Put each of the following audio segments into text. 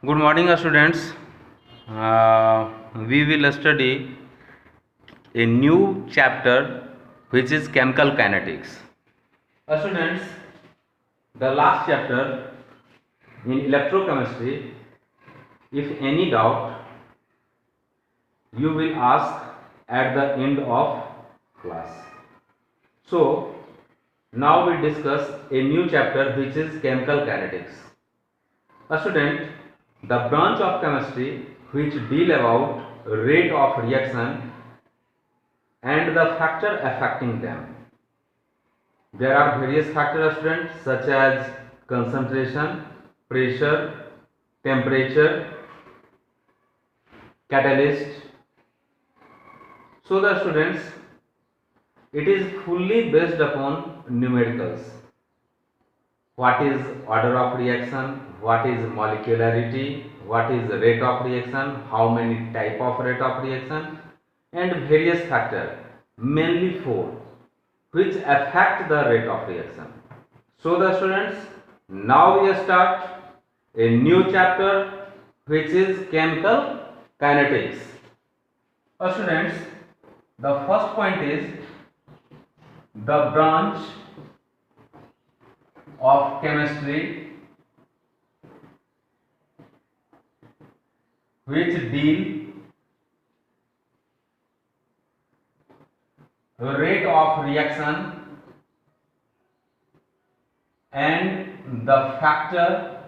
Good morning, students. We will study a new chapter which is chemical kinetics. Students, the last chapter in electrochemistry, if any doubt, you will ask at the end of class. So, now we discuss a new chapter which is chemical kinetics. Student, the branch of chemistry which deal about rate of reaction and the factor affecting them. There are various factors, students, such as concentration, pressure, temperature, catalyst. So the students, it is fully based upon numericals. What is order of reaction, what is molecularity, what is rate of reaction, how many type of rate of reaction, and various factors, mainly four, which affect the rate of reaction. So the students, now we start a new chapter which is chemical kinetics. Students, the first point is the branch of chemistry which deal rate of reaction and the factor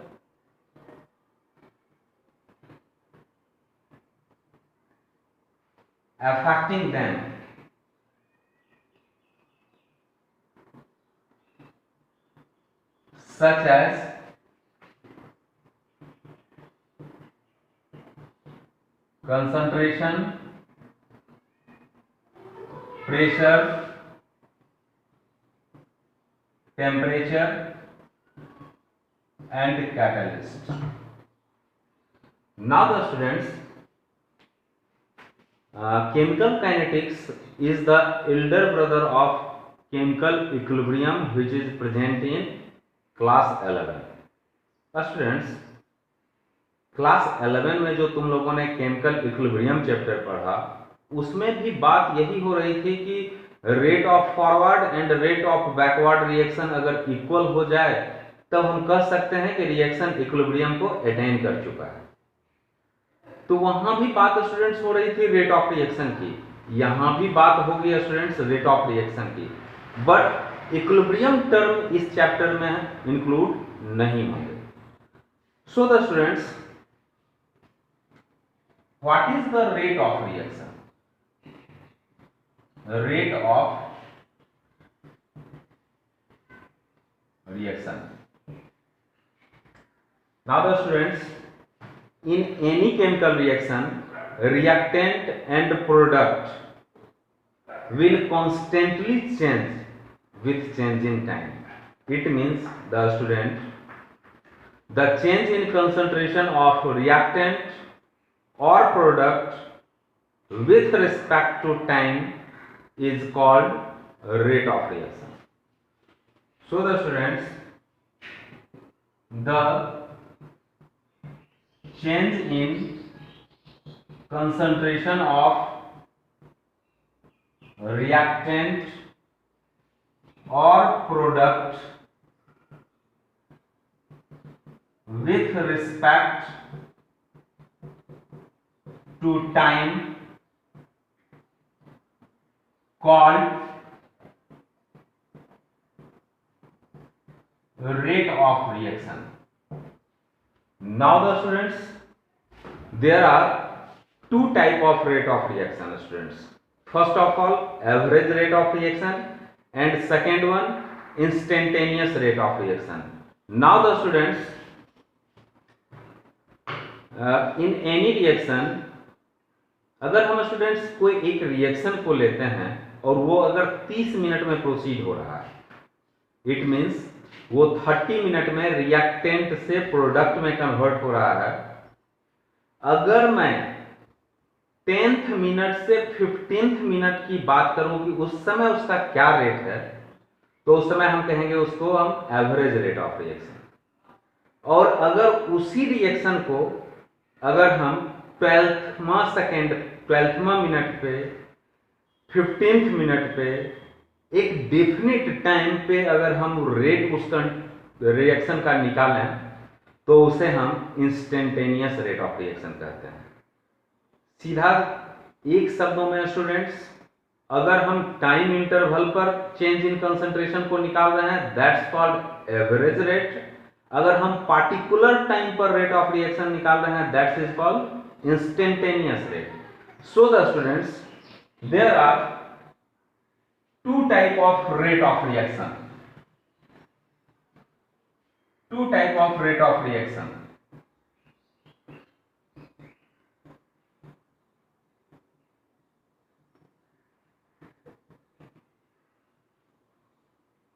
affecting them. Such as concentration, pressure, temperature, and catalyst. Now the students, chemical kinetics is the elder brother of chemical equilibrium which is present in class 11. Students, class 11 में जो तुम लोगों ने chemical equilibrium chapter पढ़ा, उसमें भी बात यही हो रही थी कि rate of forward and rate of backward reaction अगर इक्वल हो जाए तब हम कह सकते हैं कि रिएक्शन इक्विलिब्रियम को अटेन कर चुका है। तो वहां भी बात स्टूडेंट्स हो रही थी रेट ऑफ रिएक्शन की, यहां भी बात होगी स्टूडेंट्स रेट ऑफ रिएक्शन की, बट इक्विलिब्रियम टर्म इस चैप्टर में इंक्लूड नहीं होंगे। सो the students, what is the rate of reaction? Rate of reaction. Now the students, in any chemical reaction, reactant and product will constantly change with change in time. It means the student, the change in concentration of reactant or product with respect to time is called rate of reaction. So the students, the change in concentration of reactant or product with respect to time called rate of reaction. Now the students, there are two type of rate of reaction, students. First of all, average rate of reaction, and second one, instantaneous rate of reaction. Now the students, in any reaction, अगर हम students कोई एक reaction को लेते हैं और वो अगर 30 मिनट में प्रोसीड हो रहा है, इट मींस वो 30 मिनट में रिएक्टेंट से प्रोडक्ट में कन्वर्ट हो रहा है। अगर मैं 10th मिनट से 15th मिनट की बात करूं कि उस समय उसका क्या रेट है, तो उस समय हम कहेंगे उसको हम एवरेज रेट ऑफ रिएक्शन। और अगर उसी रिएक्शन को अगर हम 12वां मिनट पे 15th मिनट पे एक डेफिनेट टाइम पे अगर हम रेट उसका रिएक्शन का निकालें तो उसे हम इंस्टेंटेनियस रेट ऑफ रिएक्शन कहते हैं। सीधा एक शब्दों में स्टूडेंट्स, अगर हम टाइम इंटरवल पर चेंज इन कंसंट्रेशन को निकाल रहे हैं दैट्स कॉल्ड एवरेज रेट। अगर हम पार्टिकुलर टाइम पर रेट ऑफ रिएक्शन निकाल रहे हैं that's is called instantaneous rate. So the students, there are two type of rate of reaction. Two type of rate of reaction.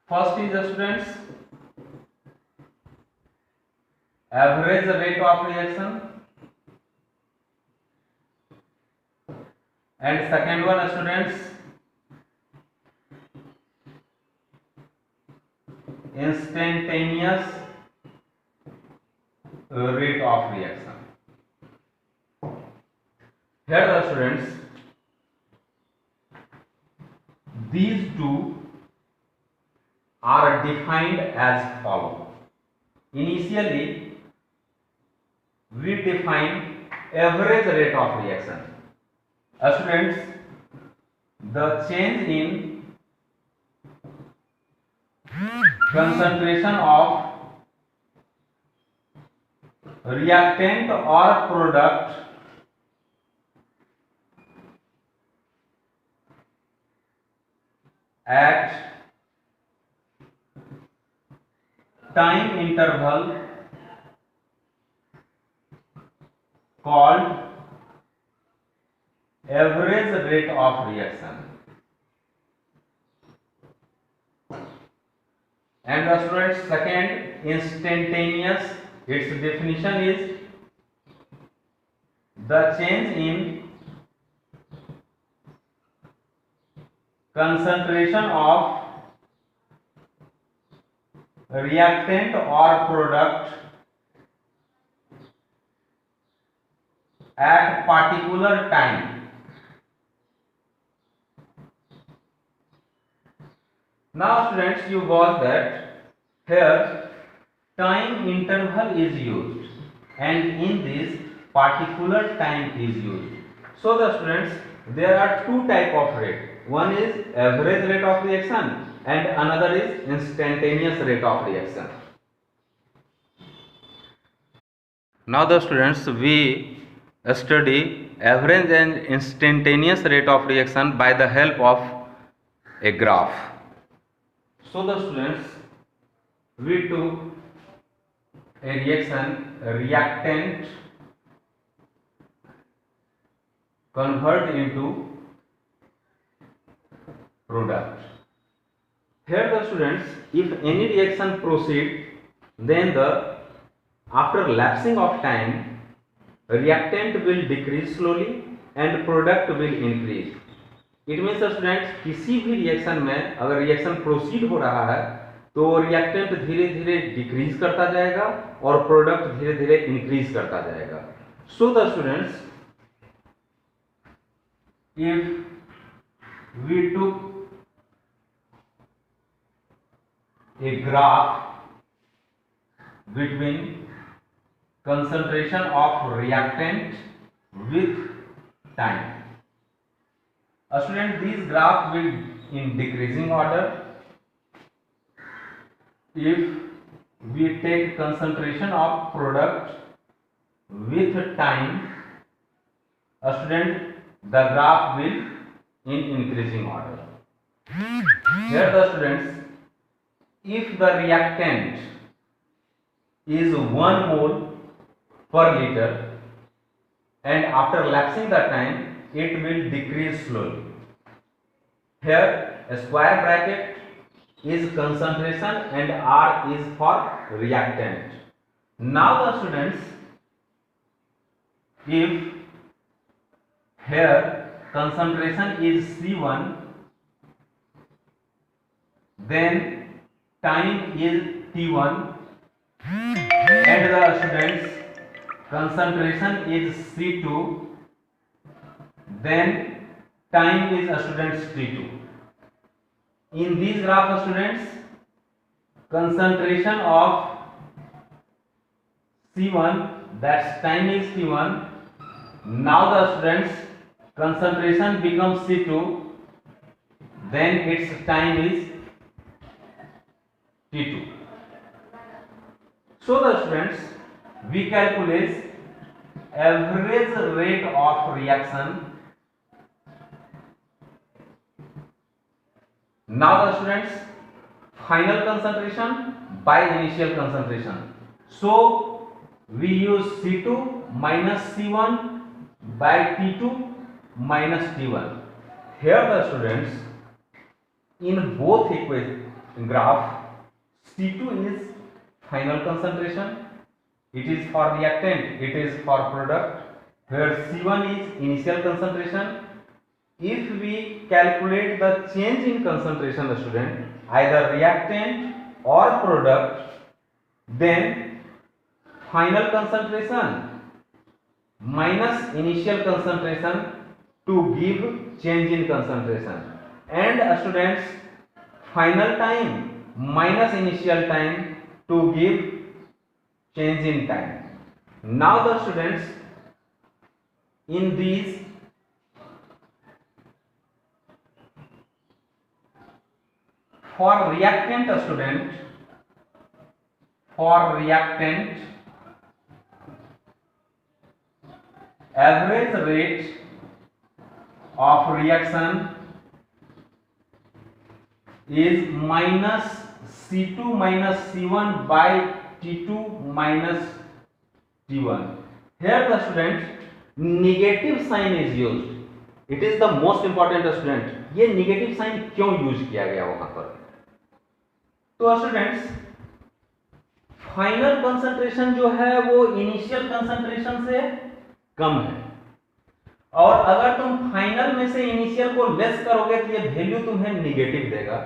First is the students average rate of reaction, and second one students instantaneous rate of reaction. Here the students, these two are defined as follow. Initially we define average rate of reaction. Students, the change in concentration of reactant or product at time interval called average rate of reaction. And the students, second, instantaneous, its definition is the change in concentration of reactant or product at particular time. Now students, you watch that here time interval is used and in this particular time is used. So the students, there are two type of rate. One is average rate of reaction and another is instantaneous rate of reaction. Now the students, we study average and instantaneous rate of reaction by the help of a graph. So the students, we took a reaction, reactant convert into product. Here the students, if any reaction proceed, then after lapsing of time, reactant will decrease slowly and product will increase. It means students, किसी भी reaction में अगर reaction proceed हो रहा है तो reactant धीरे धीरे डिक्रीज करता जाएगा और प्रोडक्ट धीरे धीरे इंक्रीज करता जाएगा. So the students, if we took a graph between concentration of reactant with time. Student, these graph will in decreasing order. If we take concentration of product with time, student, the graph will in increasing order. Here the students, if the reactant is 1 mole per liter and after lapsing the time it will decrease slowly. Here a square bracket is concentration and R is for reactant. Now the students, if here concentration is C1, then time is T1 and the students concentration is C2, then time is students T2. In these graph students, concentration of C1, that's time is T1. Now the students concentration becomes C2, then its time is T2. So the students, we calculate average rate of reaction. Now the students, final concentration by initial concentration. So we use C2 minus C1 by T2 minus T1. Here the students, in both graph, C2 is final concentration, it is for reactant, it is for product, where C1 is initial concentration. If we calculate the change in concentration, the student, either reactant or product, then final concentration minus initial concentration to give change in concentration, and students, final time minus initial time to give change in time. Now the students, in these for reactant student, for reactant average rate of reaction is minus C2 minus C1 by T2 minus T1. Here the student, negative sign is used. It is the most important student. ये negative sign क्यों use किया गया वहां पर? तो students, final concentration जो है वो इनिशियल कंसंट्रेशन से कम है, और अगर तुम फाइनल में से इनिशियल को लेस करोगे तो ये वैल्यू तुम्हें निगेटिव देगा,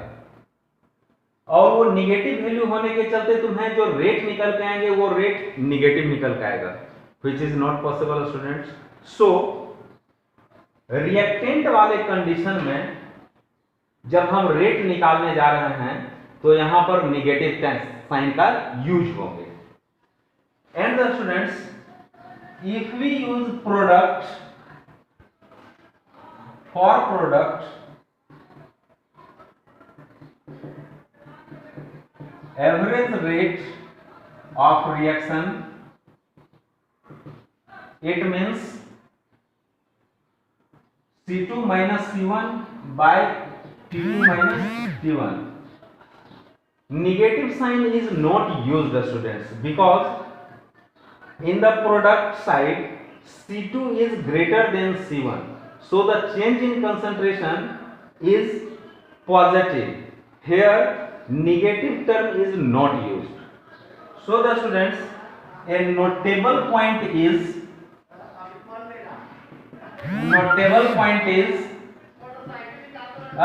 और वो निगेटिव वैल्यू होने के चलते तुम्हें जो रेट निकल के आएंगे वो रेट निगेटिव निकल के आएगा, which is not possible students. So reactant वाले कंडीशन में जब हम रेट निकालने जा रहे हैं तो यहां पर निगेटिव साइन का यूज होंगे. And the students, if we use product, for product average rate of reaction, it means C2 minus C1 by T2 minus T1. Negative sign is not used, students, because in the product side C2 is greater than C1, so the change in concentration is positive. Here negative term is not used. So the students, a notable point is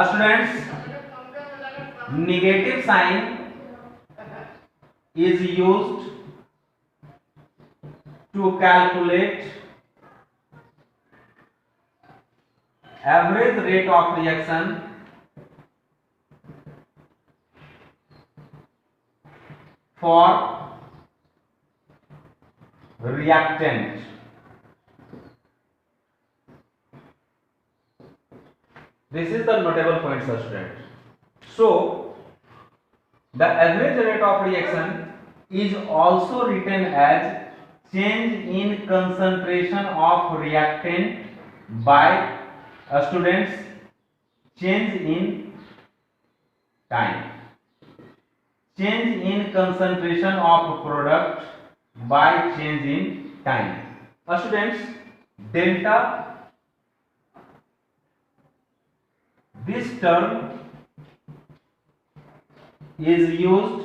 students, negative sign is used to calculate average rate of reaction for reactant. This is the notable point, student. So the average rate of reaction is also written as change in concentration of reactant by students change in time, change in concentration of product by change in time. Students, delta, this term is used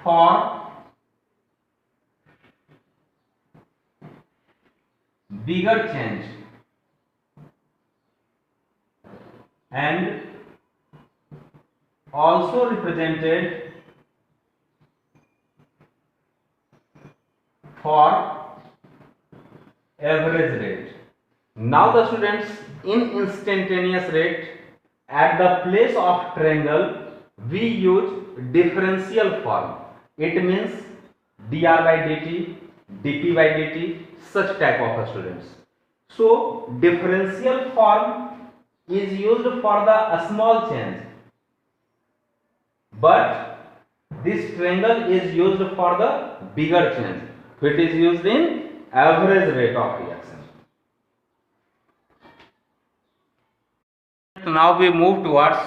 for bigger change and also represented for average rate. Now the students, in instantaneous rate, at the place of triangle we use differential form. It means dr by dt, dp by dt, such type of students. So differential form is used for the small change, but this triangle is used for the bigger change. It is used in average rate of reaction. Now we move towards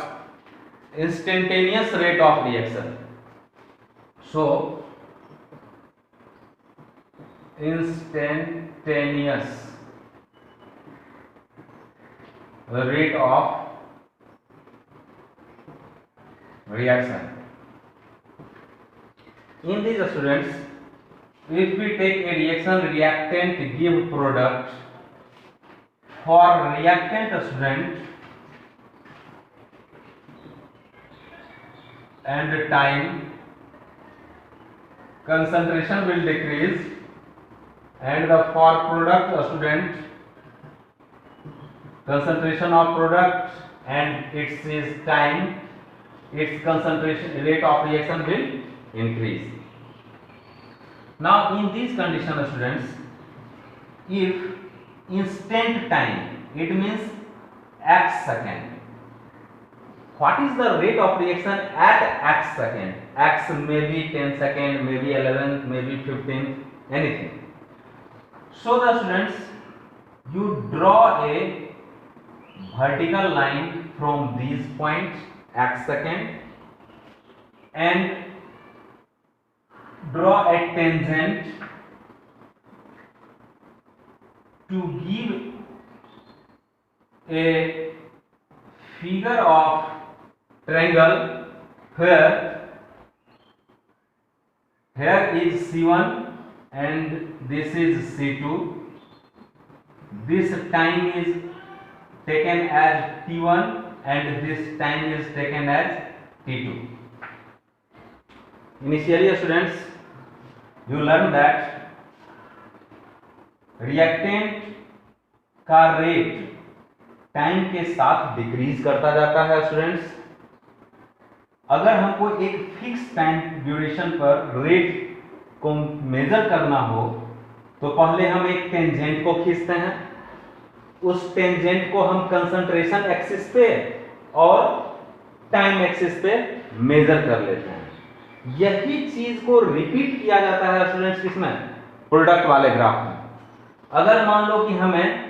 instantaneous rate of reaction. So instantaneous rate of reaction. In these students, if we take a reaction, reactant give product. For reactant student, and time, concentration will decrease, and the for product student, concentration of product and its is time, its concentration rate of reaction will increase. Now in these conditions students, if instant time, it means x second. What is the rate of reaction at x second? X may be 10 second, maybe 11, maybe 15, anything. So the students, you draw a vertical line from these points x second and draw a tangent to give a figure of triangle where here is C1 and this is C2. This time is taken as T1 and this time is taken as T2. Initially students, you learn that reactant का rate time के साथ decrease करता जाता है students. अगर हमको एक fix time duration पर रेट को मेजर करना हो तो पहले हम एक टेंजेंट को खींचते हैं. उस टेंजेंट को हम कंसंट्रेशन एक्सिस पे और टाइम एक्सिस पे मेजर कर लेते हैं. यही चीज को रिपीट किया जाता है स्टूडेंट्स किसमें? प्रोडक्ट वाले ग्राफ में. अगर मान लो कि हमें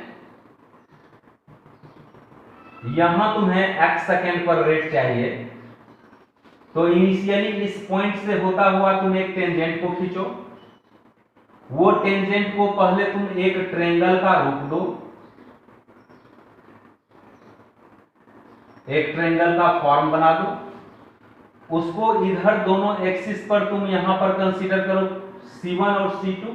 यहां तुम्हें x सेकेंड पर रेट चाहिए, तो इनिशियली इस पॉइंट से होता हुआ तुम एक टेंजेंट को खींचो. वो टेंजेंट को पहले तुम एक ट्रायंगल का रूप दो, एक ट्रायंगल का फॉर्म बना दो. उसको इधर दोनों एक्सिस पर तुम यहां पर कंसीडर करो C1 और C2,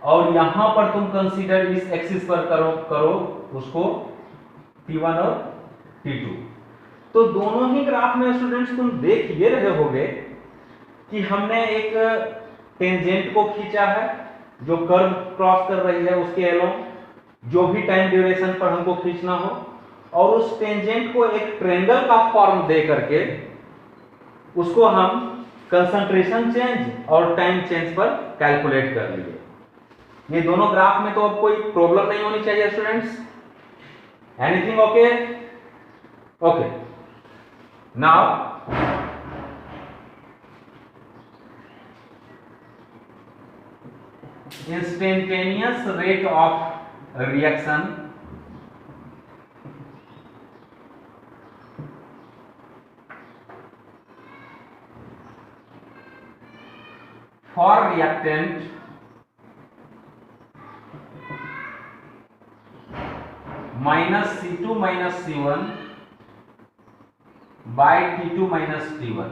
और यहां पर तुम कंसीडर इस एक्सिस पर करो उसको T1 और T2. तो दोनों ही ग्राफ में स्टूडेंट्स तुम देख ये रहे होगे कि हमने एक टेंजेंट को खींचा है जो कर्व क्रॉस कर रही है उसके अलोंग जो भी टाइम ड्यूरेशन पर हमको खींचना हो, और उस टेंजेंट को एक ट्रायंगल का फॉर्म दे करके उसको हम कंसंट्रेशन चेंज और टाइम चेंज पर कैलकुलेट कर लिए. ये दोनों ग्राफ में तो अब कोई प्रॉब्लम नहीं होनी चाहिए students. Anything okay? Okay. Now instantaneous rate of reaction for reactant minus C2 minus C1 by T2 minus T1.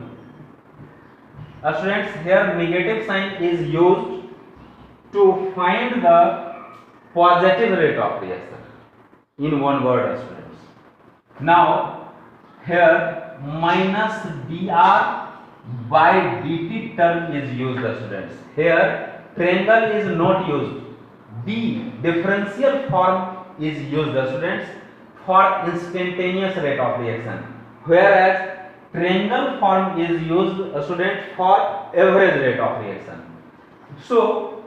Students, here negative sign is used to find the positive rate of reaction. In one word, students. Now here minus dr by dt term is used, students. Here triangle is not used. B, differential form is used, students, for instantaneous rate of reaction, whereas triangle form is used, students, for average rate of reaction. So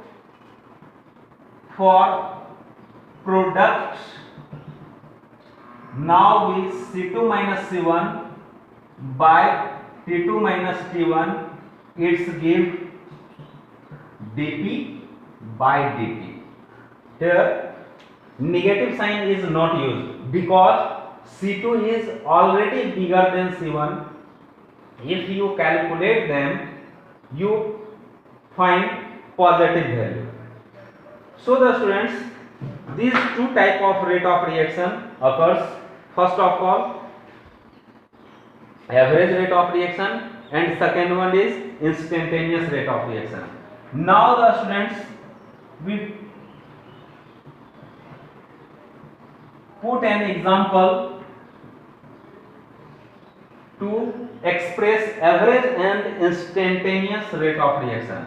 for products, now we C2 minus C1 by T2 minus T1, it's give dP by dt. Here negative sign is not used because C2 is already bigger than C1. If you calculate them, you find positive value. So the students, these two type of rate of reaction occurs. First of all, average rate of reaction, and second one is instantaneous rate of reaction. Now the students, we put an example to express average and instantaneous rate of reaction.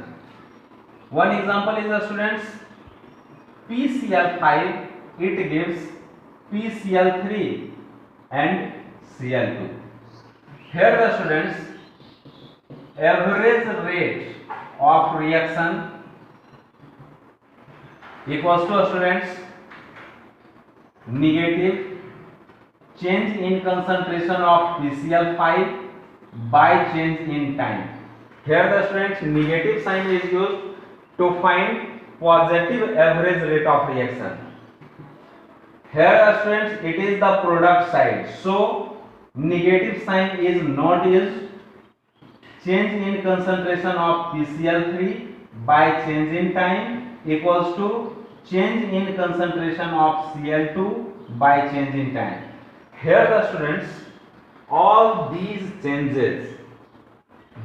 One example is, the students, PCl5, it gives PCl3 and Cl2. Here the students, average rate of reaction equals to, students, negative change in concentration of PCl5 by change in time. Here the students, negative sign is used to find positive average rate of reaction. Here the students, it is the product side, so negative sign is not used. Change in concentration of PCl3 by change in time equals to change in concentration of Cl2 by change in time. Here the students, all these changes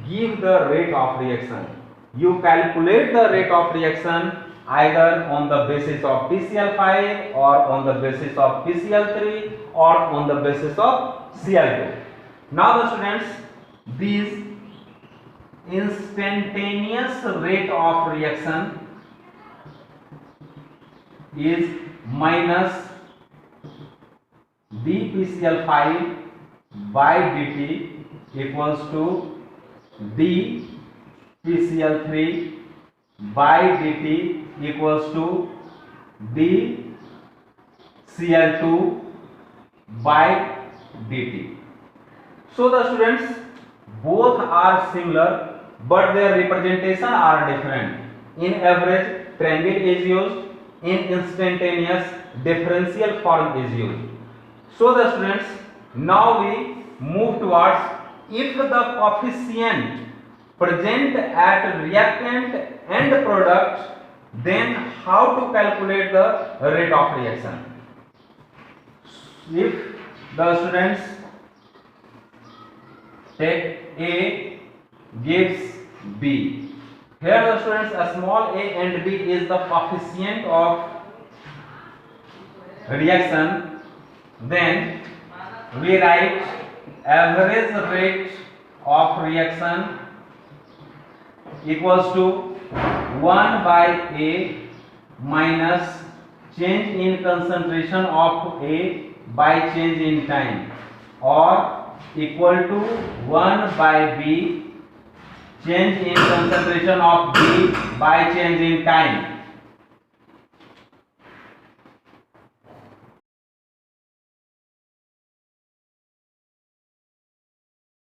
give the rate of reaction. You calculate the rate of reaction either on the basis of PCl5 or on the basis of PCl3 or on the basis of Cl2. Now the students, these instantaneous rate of reaction is minus dPCl5 by dt equals to dPCl3 by dt equals to dCl2 by dt. So the students, both are similar but their representation are different. In average, triangle is used. In instantaneous, differential form is used. So the students, now we move towards if the coefficient present at reactant and product, then how to calculate the rate of reaction. If the students take A gives B. Here the students, a small a and b is the coefficient of reaction. Then we write average rate of reaction equals to 1 by A minus change in concentration of A by change in time, or equal to 1 by B change in concentration of B by change in time.